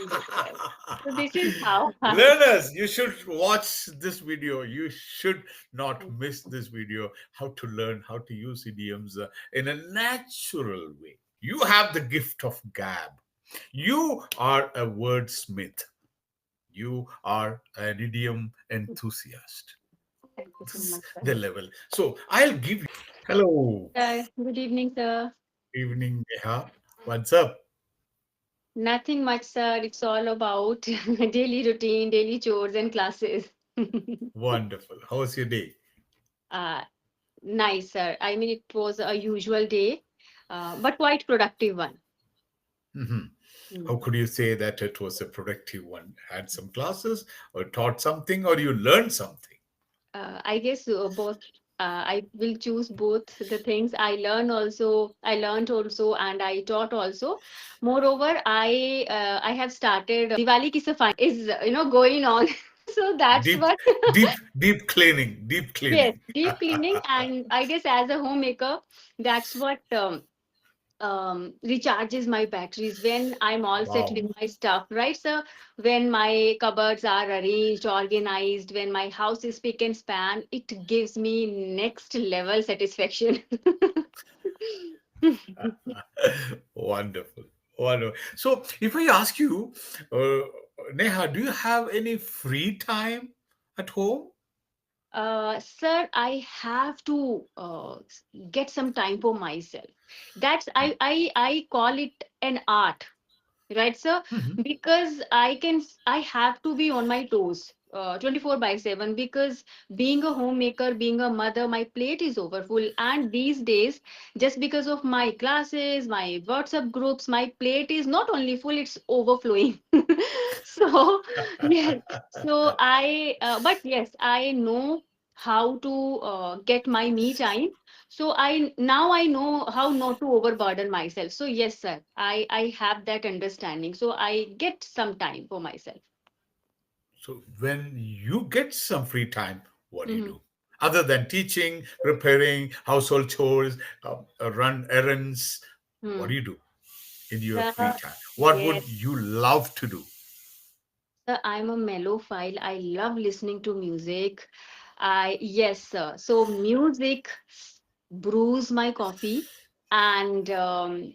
That's right. So this is how I. Learners, you should watch this video. You should not miss this video. How to learn how to use idioms in a natural way. You have the gift of gab. You are a wordsmith. You are an idiom enthusiast. Thank you This so is much, sir. the level. So I'll give you. Hello. Good evening, sir. Evening, Neha. What's up? Nothing much, sir. It's all about daily routine, daily chores, and classes. Wonderful. How was your day? uh, nice, sir. I mean, it was a usual day, but quite productive one. Mhm. How Mm. could you say that it was a productive one? Had some classes, or taught something, or you learned something? I guess both. I will choose both the things. I learned also, and I taught also. Moreover, I have started Diwali ki safai is going on. So that's Deep, what. deep cleaning, deep Yes, cleaning. deep cleaning, and I guess as a homemaker, that's what recharges my batteries when I'm all set Wow, with my stuff, right? So when my cupboards are arranged, organized, when my house is spick and span, it gives me next level satisfaction. wonderful, wonderful. So, if I ask you, uh, Neha, do you have any free time at home? Sir, I have to get some time for myself. That's I call it an art, right, sir? Mhm. Because I have to be on my toes 24 by 7, because being a homemaker, being a mother, my plate is overfull, and these days, just because of my classes, my WhatsApp groups, my plate is not only full, it's overflowing. So yes, so but yes, I know how to get my me time. So I know how not to overburden myself. So yes, sir, I have that understanding, so I get some time for myself. So, when you get some free time, what do you Hmm. do? Other than teaching, repairing, household chores, run errands, what Hmm. do you do in your free Sir, time? What would yes, you love to do? sir, I'm a mellophile. I love listening to music. I Yes, sir. So music brews my coffee, and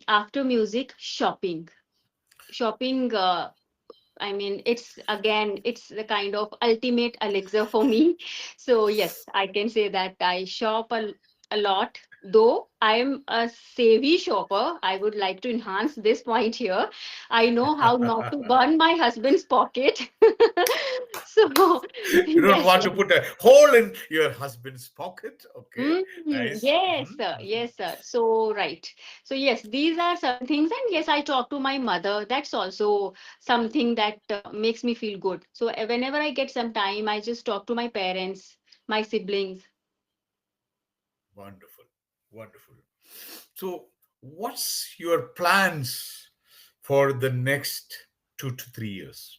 after music, shopping. I mean, it's the kind of ultimate elixir for me. So yes, I can say that I shop a lot. Though I am a savvy shopper, I would like to enhance this point here. I know how not to burn my husband's pocket. So You don't yes, want to put a hole in your husband's pocket. Okay, nice. Yes, Mhm, sir. mhm. Yes, sir. So, right. So, yes, these are certain things. And yes, I talk to my mother. That's also something that makes me feel good. So, whenever I get some time, I just talk to my parents, my siblings. Wonderful, wonderful. So, what's your plans for the next 2 to 3 years?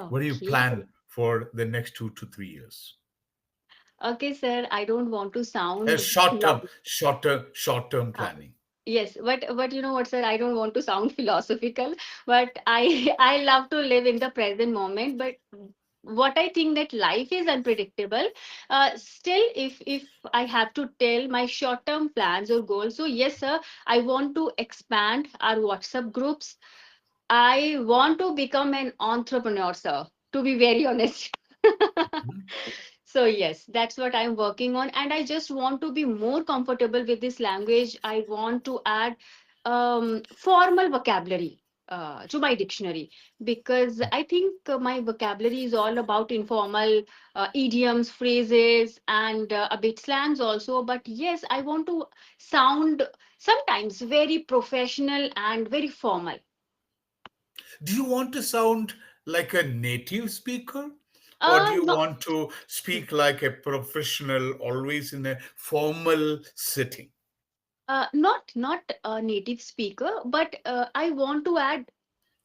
What do you Okay. plan for the next 2 to 3 years? Okay, sir. I don't want to A sound short term, philosophical. short term planning. Yes, but you know what, sir? I don't want to sound philosophical, but I I love to live in the present moment. But what I think that life is unpredictable. Still, if I have to tell my short-term plans or goals, so yes, sir, I want to expand our WhatsApp groups. I want to become an entrepreneur, sir. To be very honest. Mhm. So yes, that's what I'm working on, and I just want to be more comfortable with this language. I want to add formal vocabulary to my dictionary, because I think my vocabulary is all about informal idioms, phrases, and a bit slangs also. But yes, I want to sound sometimes very professional and very formal. Do you want to sound like a native speaker? Or do you No, want to speak like a professional, always in a formal setting? not a native speaker, but I want to add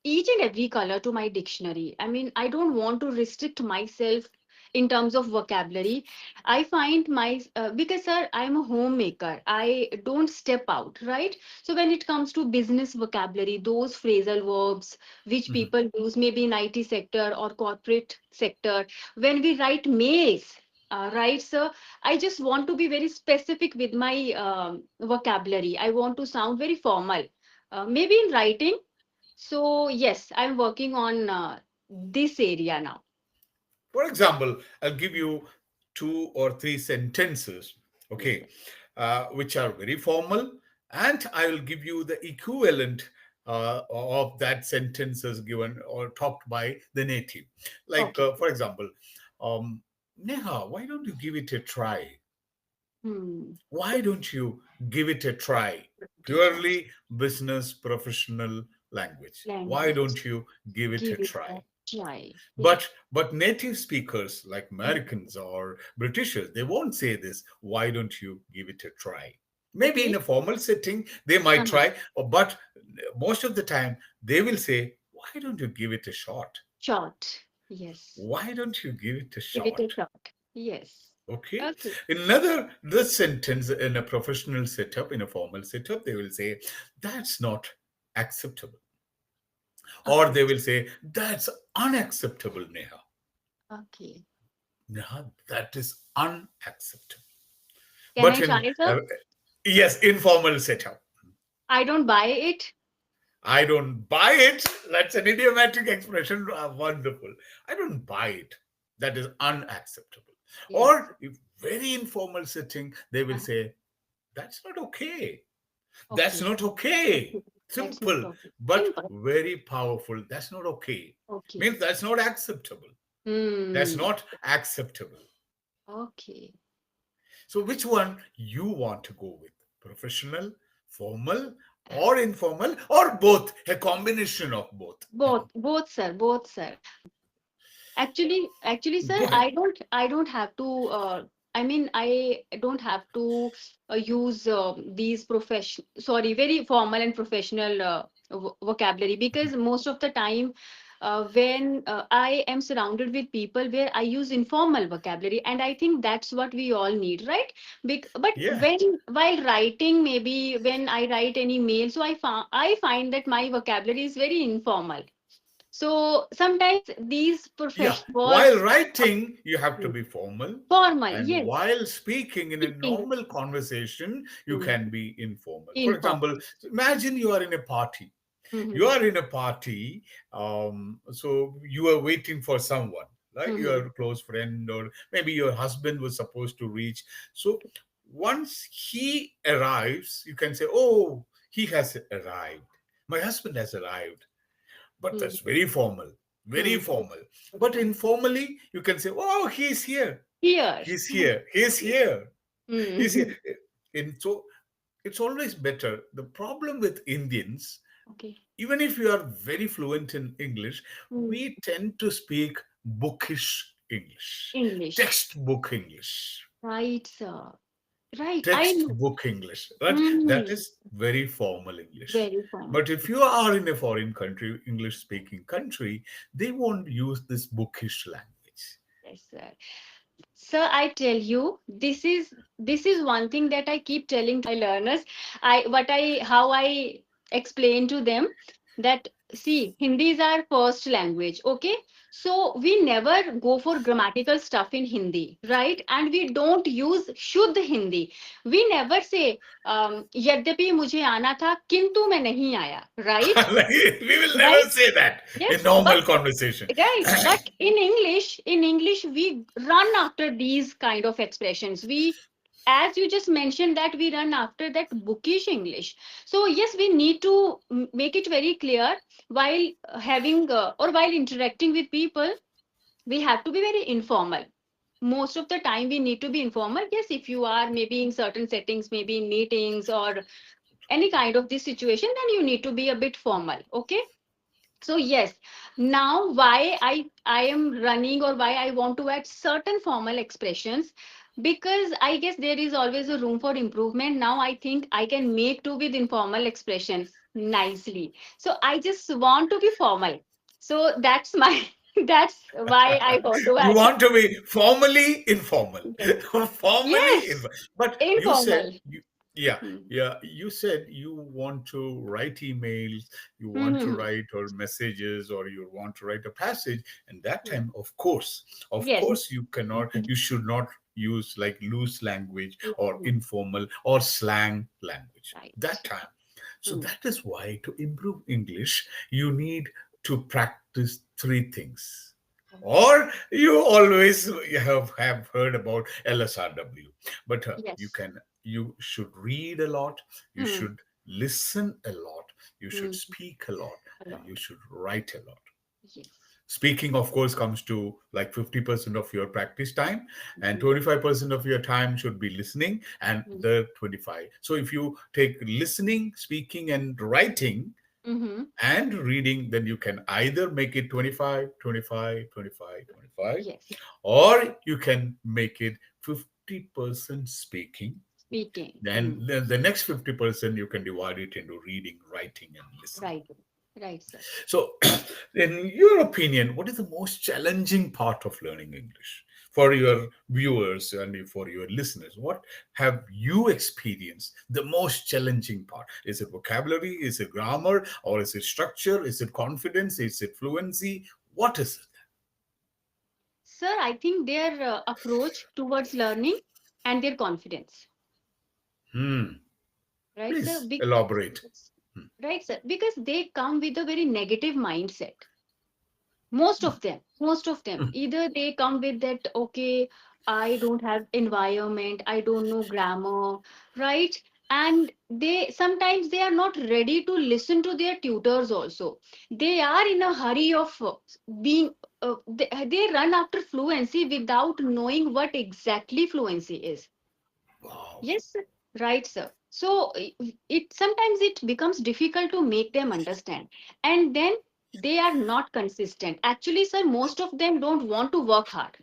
each and every color to my dictionary. I mean, I don't want to restrict myself in terms of vocabulary. I find my because sir, I'm a homemaker. I don't step out, right? So when it comes to business vocabulary, those phrasal verbs which Mhm. people use maybe in IT sector or corporate sector, when we write mails, right, sir, I just want to be very specific with my vocabulary. I want to sound very formal, maybe in writing. So yes, I'm working on this area now. For example, I'll give you two or three sentences, Yes, okay, sir. which are very formal, and I will give you the equivalent of that sentences given or talked by the native. Like, Okay. for example, Neha, why don't you give it a try? Hmm. Why don't you give it a try? To try Purely business professional language. Why language. don't you give it a Give it a try? try. Yes. But native speakers like Mm. Americans or Britishers, they won't say this. Why don't you give it a try? Maybe in Okay. a formal setting they might Uh-huh. try, but most of the time they will say, "Why don't you give it a shot? Short. Yes. Why don't you give it a Give it a shot?" shot. Yes. Okay. Okay. Another this sentence in a professional setup, in a formal setup, they will say, "That's not acceptable," or Okay. they will say, "That's unacceptable, Neha." Okay. Neha, that is unacceptable. Can But I try, in sir? yes, informal setup, I don't buy it. I don't buy it. That's an idiomatic expression. Wonderful. I don't buy it. That is unacceptable. Yes. Or if very informal setting, they will Uh, say, "That's not okay. That's okay. not okay." Okay. That's not Simple, okay. but Simple. very powerful. That's not okay. Okay. Means that's not acceptable. That's Hmm. not acceptable. Okay. So, which one you want to go with? Professional, formal, Uh, or informal, or both? A combination of both. both, sir. Both, sir. Actually, sir, Go ahead. I don't have to. I mean, I don't have to use these profession. Sorry, very formal and professional vocabulary because most of the time, when I am surrounded with people where I use informal vocabulary, and I think that's what we all need, right? But Yeah. when while writing, maybe when I write any mail, so I find that my vocabulary is very informal. So sometimes these Yeah. professional While words are writing, you have to be formal. formal, And yes, while speaking in a speaking, normal conversation, you mm, can be informal. For example, informal. imagine you are in a party. You Mhm, are in a party, so you are waiting for someone, right? mhm, Your close friend, or maybe your husband was supposed to reach. So once he arrives, you can say, "Oh, he has arrived. My husband has arrived." But mhm, that's very formal, very mhm. formal. But informally, you can say, "Oh, he's here. Here. He's here. He's here. He's here." Mm. And so it's always better. The problem with Indians, Okay. even if you are very fluent in English, Mm. we tend to speak bookish English, English. textbook English, Right, sir. Right. I know. textbook English. Right? That Mm. is very formal English. Very formal. But if you are in a foreign country, English speaking country, they won't use this bookish language. Yes, sir. Sir, I tell you, this is one thing that I keep telling to my learners. How I explain to them that see, Hindi is our first language, okay? So we never go for grammatical stuff in Hindi, right? And we don't use शुद्ध Hindi. We never say यद्यपि मुझे आना था किंतु मैं नहीं आया, right? We will never Right? say that in Yes, but normal conversation. right, but in English, we run after these kind of expressions. As you just mentioned, that we run after that bookish English. So yes, we need to make it very clear while having or while interacting with people. We have to be very informal. Most of the time, we need to be informal. Yes, if you are maybe in certain settings, maybe in meetings or any kind of this situation, then you need to be a bit formal. Okay, so yes, now why I am running or why I want to add certain formal expressions, because I guess there is always a room for improvement. Now I think I can make do with informal expressions nicely, so I just want to be formal. So that's my That's why I want to You add. want to be formally informal. Yes. Formally Yes. informal. But you said, Informal. yeah, Hmm. yeah, you said you want to write emails, you want to Hmm. write or messages, or you want to write a passage. And that Yes. time, of Yes. course, you should not use like loose language or Hmm. informal or slang language. That Right. time. So Hmm. that is why to improve English, you need to practice three things. Okay. Or you always have heard about LSRW, but Yes. you should read a lot, you Hmm. should listen a lot, you should Hmm. speak a lot, A and you lot. should write a lot. Yes. Speaking, of course, comes to like 50% of your practice time, and Hmm. 25% of your time should be listening, and Hmm. the 25. So if you take listening, speaking, and writing Mm-hmm. and reading, then you can either make it 25, 25, 25, 25, Yes. or you can make it 50% speaking. Speaking. Then Hmm. the next 50% you can divide it into reading, writing, and listening. Right. Right, sir. So, in your opinion, what is the most challenging part of learning English for your viewers and for your listeners? What have you experienced the most challenging part? Is it vocabulary? Is it grammar? Or is it structure? Is it confidence? Is it fluency? What is it? Sir, I think their approach towards learning and their confidence. Hmm. Right, sir? Please elaborate. Hmm. Right, sir. Because they come with a very negative mindset. Most of them, either they come with that, okay, I don't have environment, I don't know grammar, right? And they sometimes they are not ready to listen to their tutors also. They are in a hurry of being they run after fluency without knowing what exactly fluency is. Wow. Yes, sir. Right, sir. So it sometimes it becomes difficult to make them understand, and then they are not consistent. Actually, sir, most of them don't want to work hard.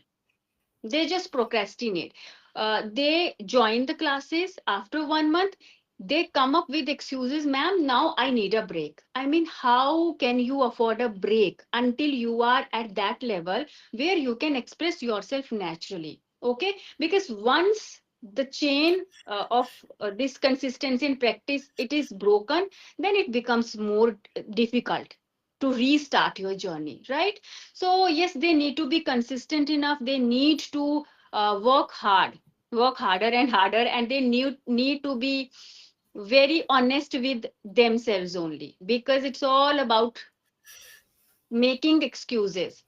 They just procrastinate. They join the classes after 1 month. They come up with excuses, ma'am. Now I need a break. I mean, how can you afford a break until you are at that level where you can express yourself naturally? Okay, because once the chain of this consistency in practice it is broken, then it becomes more difficult to restart your journey, right? So yes, they need to be consistent enough. They need to work harder and harder, and they need to be very honest with themselves only, because it's all about making excuses.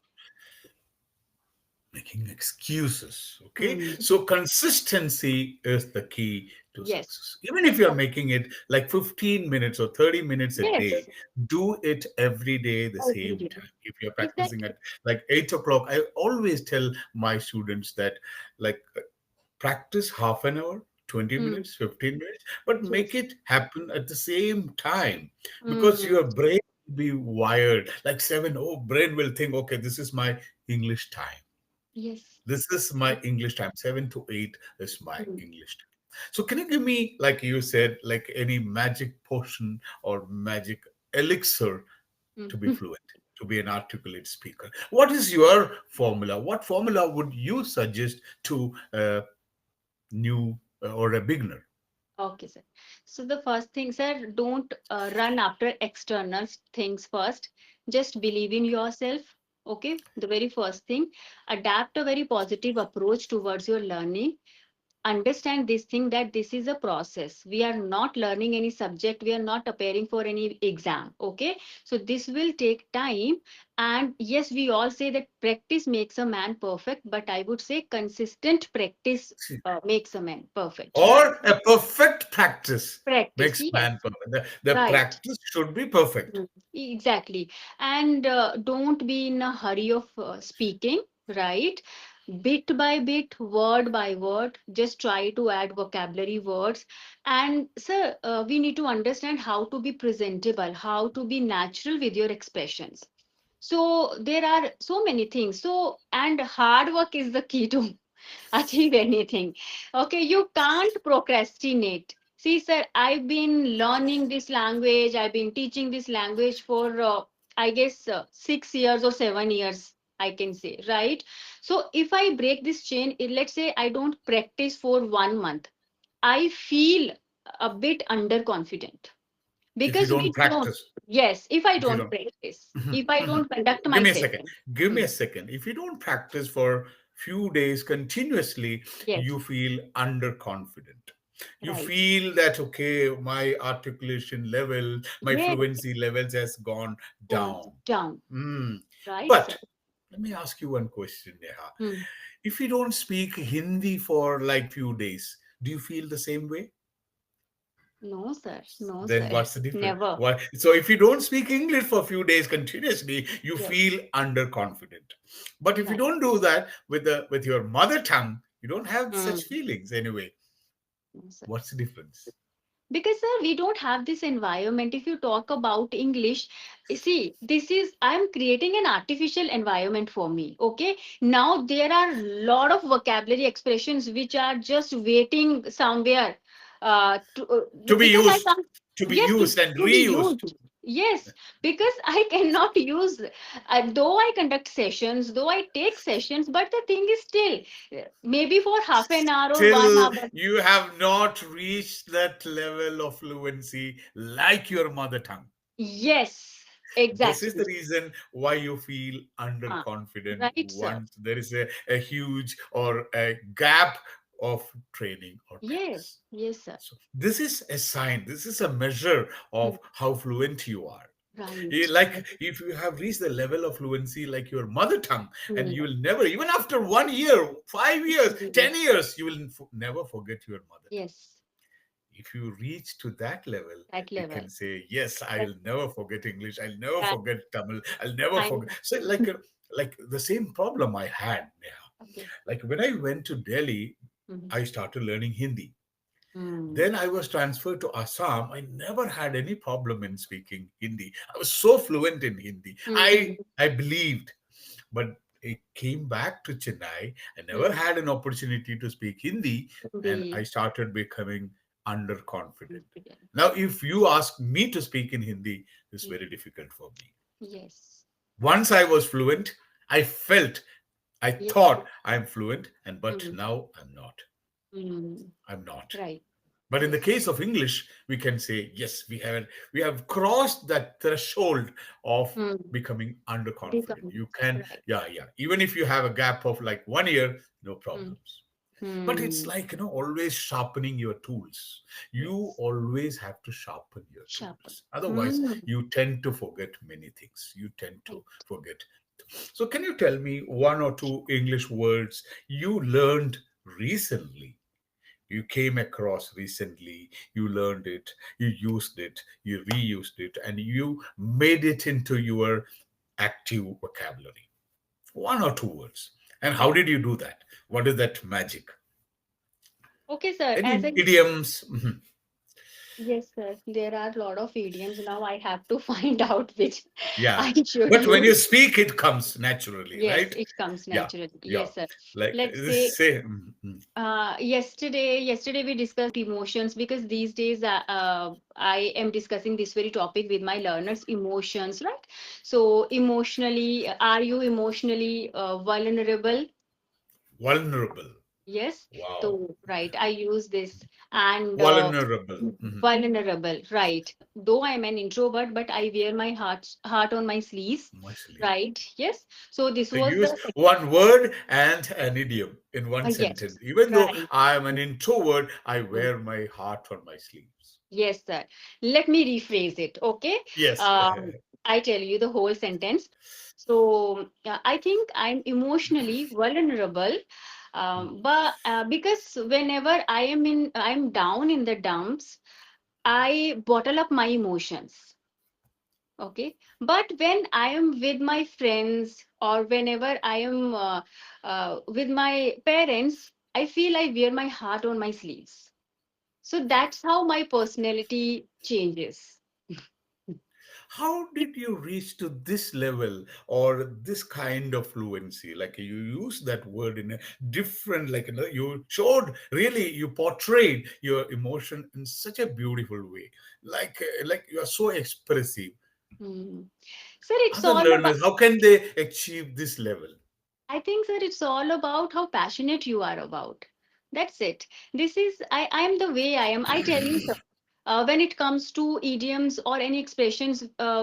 Making excuses. Okay. Hmm. So consistency is the key to Yes. success. Even if you're making it like 15 minutes or 30 minutes a day, Yes. do it every day the Every same day. time. If you're practicing Exactly. at like 8 o'clock, I always tell my students that like practice half an hour, 20 Hmm. minutes, 15 minutes, but make Yes. it happen at the same time, because Hmm. your brain will be wired like seven. Oh, brain will think, okay, this is my English time. Yes. This is my English time. 7 to 8 is my Hmm. English time. So, can you give me, like you said, like any magic potion or magic elixir to be Hmm. fluent, to be an articulate speaker? What is your formula? What formula would you suggest to a new or a beginner? Okay, sir. So the first thing, sir, don't run after external things first. Just believe in yourself. Okay, the very first thing, adapt a very positive approach towards your learning. Understand this thing that this is a process. We are not learning any subject. We are not preparing for any exam. Okay, so this will take time. And yes, we all say that practice makes a man perfect, but I would say consistent practice makes a man perfect, right? Or a perfect practice Practice, makes yes, man perfect. The right. practice should be perfect. Mm, exactly. And don't be in a hurry of speaking, right? Bit by bit, word by word, just try to add vocabulary words. And sir, we need to understand how to be presentable, how to be natural with your expressions. So there are so many things. So, and hard work is the key to achieve anything. Okay, you can't procrastinate. See, sir, I've been learning this language, I've been teaching this language for, I guess, 6 years or 7 years. I can say, right? So if I break this chain, let's say I don't practice for 1 month, I feel a bit underconfident If you because don't we don't. practice, Yes, if I if you don't don't. practice, Mhm, if I mhm. don't conduct Give my me a second. session. Give me Hmm. a second. If you don't practice for few days continuously, you Yes, feel underconfident. You right. feel that okay, my articulation level, my Yes, fluency levels has gone gone down. down. Mm. Right, sir. But let me ask you one question, Neha. Hmm. If you don't speak Hindi for like few days, do you feel the same way? No, sir. No, Then sir. what's the difference? Never. Why? So if you don't speak English for a few days continuously, you Yes, feel underconfident. But if you right. don't do that with the with your mother tongue, you don't have such Hmm. feelings anyway. No, sir. What's the difference? Because sir, we don't have this environment. If you talk about English, see, this is, I'm creating an artificial environment for me. Okay, now there are lot of vocabulary expressions which are just waiting somewhere, To be because I used, can't. to be Yes, used and to be reused. used. Yes, because I cannot use, though I conduct sessions, though I take sessions, but the thing is still, maybe for half an hour or one Still, hour. you have not reached that level of fluency like your mother tongue. Yes, This is exactly. the reason why you feel Ah, underconfident right, sir. once there is a huge or a gap of training or Yes, practice. yes, sir. So this is a sign, this is a measure Mm, of how fluent you are. right. Like if you have reached the level of fluency like your mother tongue, and you Mm, will never, even after 1 year, 5 years, mm, 10 years, you will never forget your mother tongue. yes, If you reach to that level, that you level. can say, yes, That, I'll never forget English, I'll never that forget Tamil, I'll never kind forget. of. So like the same problem I had now. Okay. Like when I went to Delhi, Mm, I started learning Hindi. mm, Then I was transferred to Assam. I never had any problem in speaking Hindi. I was so fluent in Hindi. mm, I believed, but it came back to Chennai. I never mm. had an opportunity to speak Hindi, and I The started becoming underconfident. confident. Now, if you ask me to speak in Hindi, it's Mm, very difficult for me. yes, Once I was fluent, I felt, I yes. thought I'm fluent, and but Mm, now I'm not. mm, I'm not. right. But in the Yes. case of English, we can say, yes, we have crossed that threshold of Mm, becoming underconfident. become You can, right. yeah, yeah. Even if you have a gap of like 1 year, no Mm, problems. But it's mm, like, always sharpening your tools. You yes. always have to sharpen your Sharpen. tools. Otherwise, Mm, you tend to forget many things. You tend to right. forget. So, can you tell me one or two English words you learned recently? You came across recently, you learned it, you used it, you reused it, and you made it into your active vocabulary. One or two words. And how did you do that? What is that magic? Okay, sir. As Any I idioms? Mhm. Yes, sir. There are a lot of idioms. Now I have to find out which Yeah. I should But when you use. speak, it comes naturally, Yes, right? it comes Yeah. naturally. Yeah. Yes, sir. Like Let's this say, say, yesterday we discussed emotions, because these days I am discussing this very topic with my learners, emotions, right? So emotionally, are you emotionally vulnerable? vulnerable. Yes. Wow. So, right, I use this. And Vulnerable. Mhm. vulnerable, right. Though I'm an introvert, but I wear my heart on my sleeves, Mostly. right? Yes. So this So was use the one word and an idiom in one yes, sentence. Even though right. I am an introvert, I Mm. wear my heart on my sleeves. Yes, sir. Let me rephrase it. Okay. Yes. Um, I tell you the whole sentence. So I think I'm emotionally vulnerable, but because whenever I'm down in the dumps, I bottle up my emotions. Okay. But when I am with my friends, or whenever I am with my parents, I feel I wear my heart on my sleeves. So that's how my personality changes. How did you reach to this level or this kind of fluency? Like you use that word in a different, like you showed really, you portrayed your emotion in such a beautiful way. Like you are so expressive. Hmm. Sir, it's Other all about. learners, how can they achieve this level? I think, sir, it's all about how passionate you are about. That's it. I am the way I am. I tell you, sir, when it comes to idioms or any expressions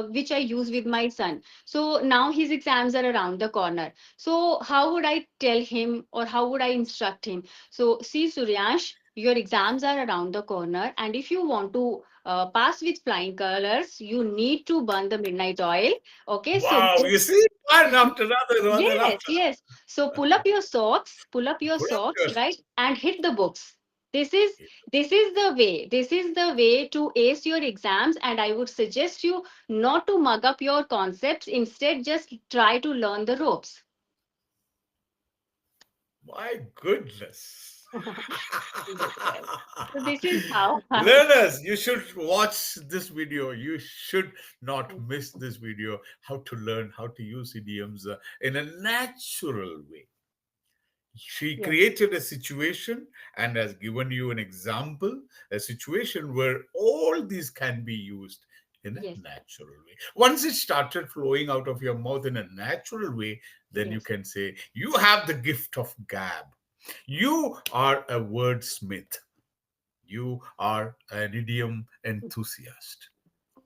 which I use with my son. So now his exams are around the corner. So how would I tell him or how would I instruct him? So, see, Suryansh, your exams are around the corner, and if you want to pass with flying colors, you need to burn the midnight oil. Okay, so Wow, you just see, one after another, one yes, after yes. So pull up your another. Put up socks, your right? And hit the books. This is this is the way. This is the way to ace your exams. And I would suggest you not to mug up your concepts. Instead, just try to learn the ropes. My goodness. Yes, yes. So this is how I. Learners, you should watch this video. You should not miss this video. How to learn how to use idioms in a natural way. She Yes, created a situation and has given you an example, a situation where all these can be used in a yes, natural way. Once it started flowing out of your mouth in a natural way, then you yes. can say, you have the gift of gab. You are a wordsmith. You are an idiom enthusiast.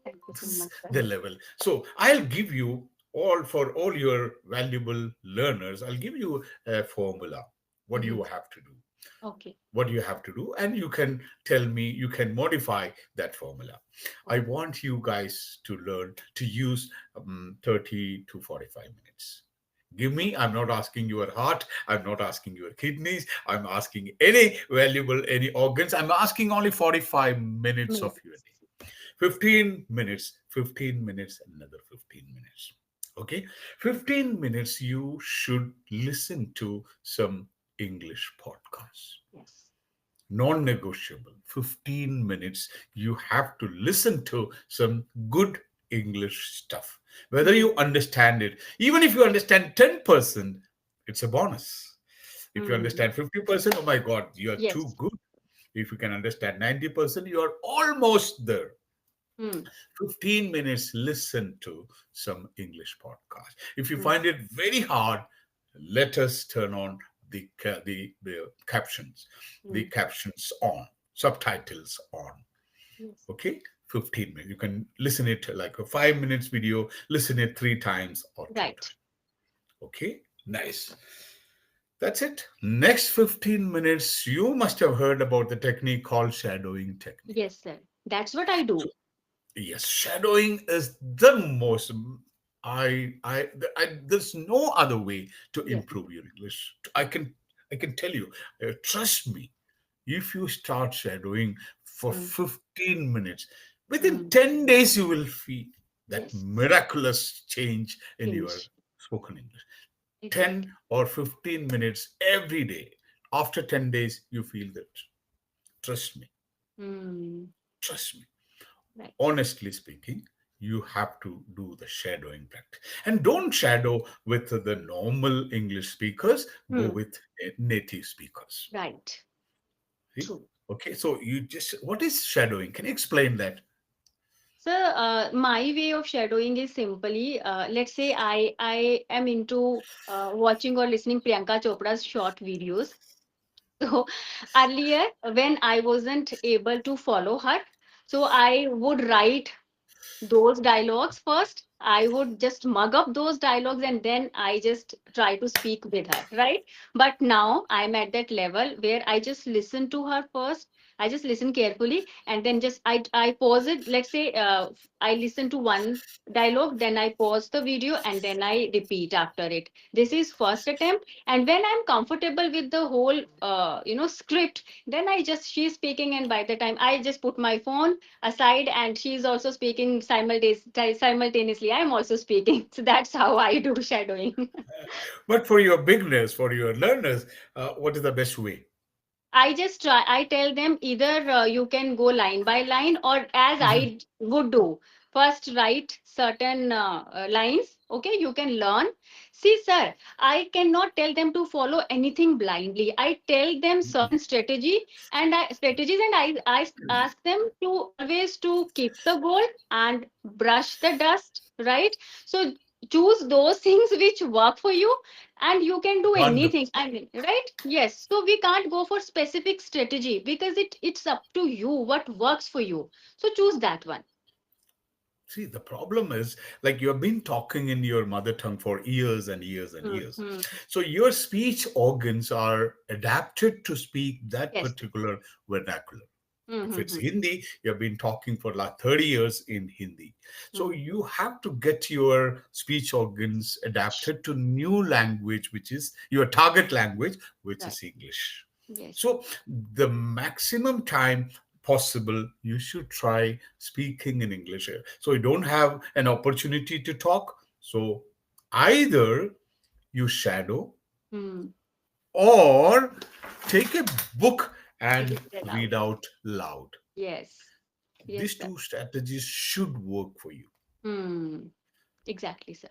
Thank you so This is much, sir. the level. So I'll give you all, for all your valuable learners, I'll give you a formula. What do Mhm. you have to do? Okay. What do you have to do? And you can tell me, you can modify that formula. I Okay. want you guys to learn to use 30 to 45 minutes. Give me, I'm not asking your heart, I'm not asking your kidneys, I'm asking any valuable, any organs. I'm asking only 45 minutes of your Minutes. day. 15 minutes, 15 minutes, another 15 minutes. Okay, 15 minutes you should listen to some English podcasts. Yes. Non-negotiable. 15 minutes you have to listen to some good English stuff. Whether Hmm. you understand it, even if you understand 10%, it's a bonus. If you Hmm. understand 50%, oh my God, you are too Yes. good. If you can understand 90%, you are almost there. Hmm. 15 minutes, listen to some English podcast. If you Hmm. find it very hard, let us turn on the captions, the Hmm. captions on, subtitles on. Yes. Okay, 15 minutes. You can listen it like a 5 minutes video, listen it 3 times or 2 times. Right. Okay, nice. That's it. Next 15 minutes, you must have heard about the technique called shadowing technique. Yes, sir. That's what I So do. yes, shadowing is the most. There's no other way to Yes. improve your English. I can tell you, trust me. If you start shadowing for Mm. 15 minutes, within Mm. 10 days you will feel that Yes. miraculous change in your Change. spoken English. 10 Exactly. or 15 minutes every day. After 10 days, you feel that. Trust me. Mm. Trust me. Right. Honestly speaking, you have to do the shadowing practice. And don't shadow with the normal English speakers, go Mm. with native speakers. Right. See? True. Okay, so you just, what is shadowing? Can you explain that? So, my way of shadowing is simply, let's say I am into watching or listening Priyanka Chopra's short videos. So earlier, when I wasn't able to follow her, so I would write those dialogues first. I would just mug up those dialogues and then I just try to speak with her, right? But now I'm at that level where I just listen to her first. I just listen carefully and then just I pause it. Let's say I listen to one dialogue, then I pause the video and then I repeat after it. This is first attempt, and when I'm comfortable with the whole script, then I just she's speaking, and by the time I just put my phone aside and she's also speaking simultaneously, I'm also speaking. So that's how I do shadowing. But for your beginners, for your learners, what is the best way? I just try, I tell them either you can go line by line or as I would do. First write certain lines, okay, you can learn. See sir, I cannot tell them to follow anything blindly. I tell them certain strategies, and I ask them to always to keep the goal and brush the dust, right? So choose those things which work for you, and you can do Wonderful. anything, I mean, right? Yes, so we can't go for specific strategy because it's up to you what works for you. So choose that one. See, the problem is like you have been talking in your mother tongue for years and years and years. Mm-hmm. So your speech organs are adapted to speak that Yes. particular vernacular. If it's Mm-hmm. Hindi, you have been talking for like 30 years in Hindi. So Mm. you have to get your speech organs adapted to new language, which is your target language, which Right. is English. Yes. So the maximum time possible, you should try speaking in English. So you don't have an opportunity to talk. So either you shadow Mm. or take a book Read and it read aloud. out loud. Yes. Yes, These sir. two strategies should work for you. Mm. Exactly, sir.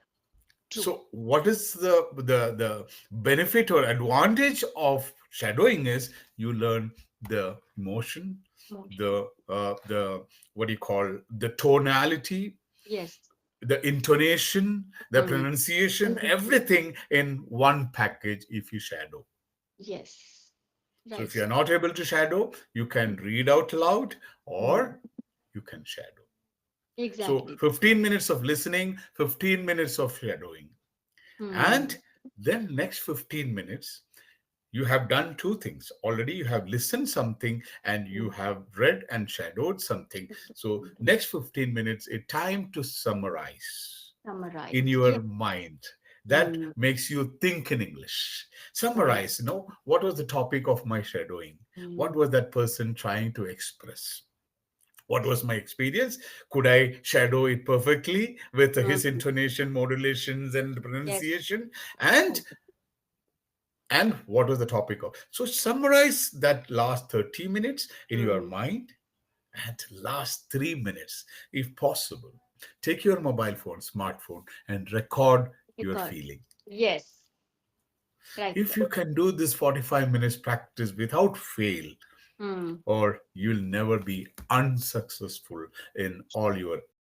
True. So what is the benefit or advantage of shadowing is you learn the emotion, Motion. the what do you call, the tonality, Yes. the intonation, the Mm. pronunciation, everything in one package if you shadow. Yes. So Right, if you are sir. not able to shadow, you can read out loud Mm. or you can shadow. So Exactly. 15 minutes of listening, 15 minutes of shadowing. And Mm. then next 15 minutes, you have done two things. Already you have listened something and you Mm. have read and shadowed something. So next 15 minutes, a time to summarize in Summarize. your Yes. mind. That Mm. makes you think in English. Right. Summarize, what was the topic of my shadowing? What Mm. was that person trying to express? What was my experience? Could I shadow it perfectly with his Mm. intonation, modulations, and Yes. pronunciation? And what was the topic of? So summarize that last 30 minutes in your Mm. mind, and last 3 minutes, if possible, take your mobile phone, smartphone, and record your Record. feeling. Yes. Right, If sir. you can do this 45 minutes practice without fail, Mm. or you'll never be unsuccessful in all your